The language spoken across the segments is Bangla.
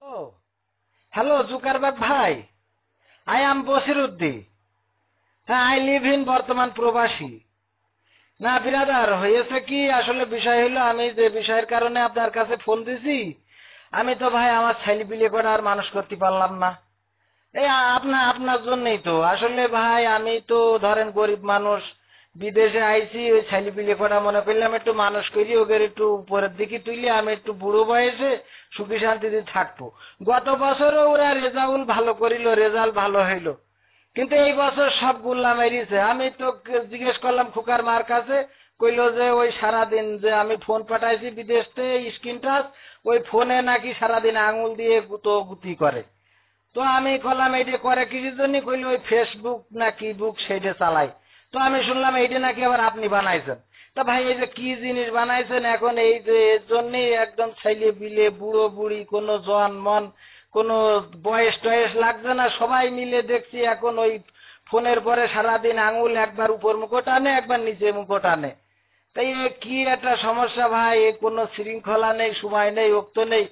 Oh, hello, Zuckerberg ভাই। I am বসিরউদ্দি। হ্যাঁ, I live in বর্তমান প্রবাসী। না বিরাদার, হয়েছে কি আসলে বিষয় হলো, আমি যে বিষয়ের কারণে আপনার কাছে ফোন দিছি, আমি তো ভাই আমার ছেলে পিলে করে আর মানুষ করতে পারলাম না। এই আপনার জন্যই তো আসলে ভাই, আমি তো ধরেন গরিব মানুষ, বিদেশে আইছি, ওই ছেলে পিলে করা মনে করলাম একটু মানুষ করি, ওদের একটু উপরের দিকে তুইলে আমি একটু বুড়ো বয়সে সুখী শান্তিতে থাকবো। গত বছরও ওরা রেজাল্ট ভালো করিল, রেজাল্ট ভালো হইলো, কিন্তু এই বছর সব গুল্লা মেরিছে। আমি তো জিজ্ঞেস করলাম খুকার মার কাছে, কইলো যে ওই সারাদিন যে আমি ফোন পাঠাইছি বিদেশ থেকে স্ক্রিন টাচ, ওই ফোনে নাকি সারাদিন আঙুল দিয়ে গুতো গুতি করে। তো আমি কলাম এইটা করে কিসের জন্য, কইলো ওই ফেসবুক না কি বুক সেইটা চালাই। তো আমি শুনলাম এইটা নাকি আবার আপনি বানাইছেন। তা ভাই এই যে কি জিনিস বানাইছেন এখন, এই যে এর জন্যই একদম ছেলে বিলে বুড়ো বুড়ি কোনো জন মন কোনো বয়স টয়স লাগছে না, সবাই মিলে দেখছি এখন ওই ফোনের পরে সারাদিন আঙুল একবার উপর মুখো টানে, একবার নিচে মুখো টানে। তাই এ কি একটা সমস্যা ভাই, এ কোনো শৃঙ্খলা নেই, সময় নেই, ওক্ত নেই।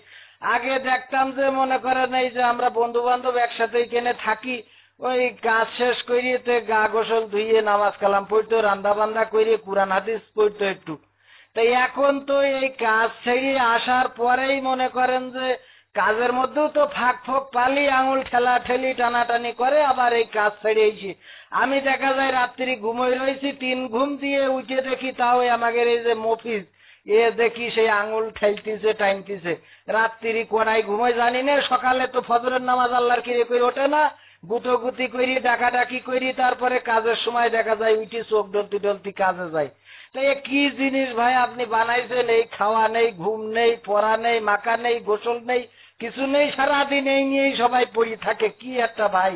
আগে দেখতাম যে মনে করেন এই যে আমরা বন্ধু বান্ধব একসাথে এখানে থাকি, ওই কাজ শেষ করিয়ে গা গোসল ধুইয়ে নামাজ কালাম পড়তো, রান্না বান্না করিয়ে কুরআন হাদিস পড়তো একটু। তাই এখন তো এই কাজ ছেড়ে আসার পরেই মনে করেন যে কাজের মধ্যেও তো ফাঁক ফোক পালি, আঙুল ঠেলা ঠেলি টানাটানি করে, আবার এই কাজ ছেড়ে এসি। আমি দেখা যায় রাত্রি ঘুমোই রয়েছি, 3 ঘুম দিয়ে উঠে দেখি তাও আমাদের এই যে মফিজ, এ দেখি সেই আঙুল ঠেলতিছে টাইনতিছে। রাত্রি কোনায় ঘুমোই জানি না, সকালে তো ফজরের নামাজ আল্লাহর কিরে করে ওঠে না, গুটোগুতি করি ডাকাডাকি করি, তারপরে কাজের সময় দেখা যায় উঠি চোখ ডলতি ডলতি কাজে যায়। তো এ কি জিনিস ভাই আপনি বানাইছেন, এই খাওয়া নেই, ঘুম নেই, পড়া নেই, মাখা নেই, গোসল নেই, কিছু নেই, সারাদিন এই নিয়েই সবাই পড়ি থাকে, কি একটা ভাই।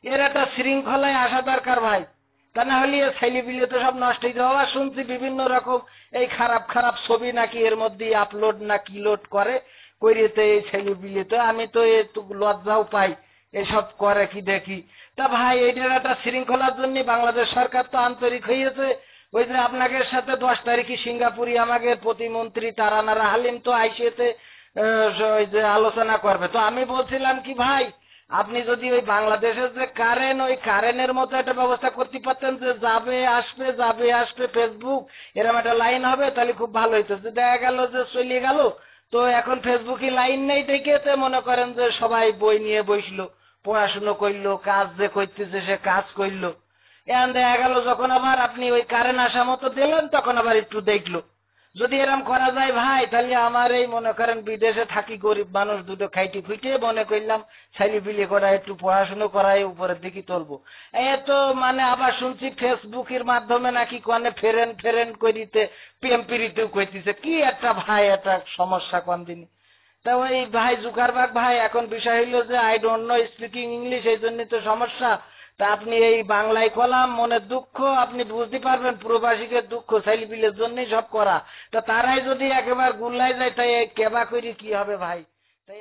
এর একটা শৃঙ্খলায় আসা দরকার ভাই, তা না হলে ছেলে পিলে তো সব নষ্ট হয়ে যাওয়া। শুনছি বিভিন্ন রকম এই খারাপ খারাপ ছবি নাকি এর মধ্যে আপলোড না কি লোড করে, করিয়েতে এই ছেলে পিলে তো আমি তো একটু লজ্জাও পাই এসব করে কি দেখি। তা ভাই এটার একটা শৃঙ্খলার জন্য বাংলাদেশ সরকার তো আন্তরিক হয়েছে। ওই যে আপনাকে সাথে 10 তারিখে সিঙ্গাপুরি আমাকে প্রতিমন্ত্রী তারানারা হালিম তো আইসিতে ওই যে আলোচনা করবে। তো আমি বলছিলাম কি ভাই, আপনি যদি ওই বাংলাদেশের যে কারেন্ট, ওই কারেন্টের মতো একটা ব্যবস্থা করতে পারতেন যে যাবে আসবে যাবে আসবে ফেসবুক, এরকম একটা লাইন হবে, তাহলে খুব ভালো হইতো। যে দেখা গেল যে চলে গেল, তো এখন ফেসবুকে লাইন নেই দেখে মনে করেন যে সবাই বই নিয়ে বসলো, পড়াশুনো করলো, কাজ যে করতেছে সে কাজ করলো। এখন দেখা গেল যখন আবার আপনি ওই কারেন্ট আসা মতো দিলেন, তখন আবার একটু দেখলো। যদি এরকম করা যায় ভাই, তাহলে আমার এই মনে করেন বিদেশে থাকি গরিব মানুষ, দুটো খাইটি খুঁটে মনে করলাম ছেলে পিলে করা একটু পড়াশুনো করাই উপরের দিকে তুলবো। এত মানে আবার শুনছি ফেসবুকের মাধ্যমে নাকি কনে ফেরেন ফেরেন করিতে প্রেম প্রীতিও করতেছে, কি একটা ভাই একটা সমস্যা কোন দিন। তা ওই ভাই জুকারবার্গ ভাই, এখন বিষয় হইলো যে I don't know speaking English, এই জন্য তো সমস্যা। তা আপনি এই বাংলায় কলাম মনের দুঃখ, আপনি বুঝতে পারবেন প্রবাসীদের দুঃখ, ছেলেপিলের জন্যই সব করা। তা তারাই যদি একেবারে গুল্লাই যায়, তাই কেবা করি কি হবে ভাই। তাই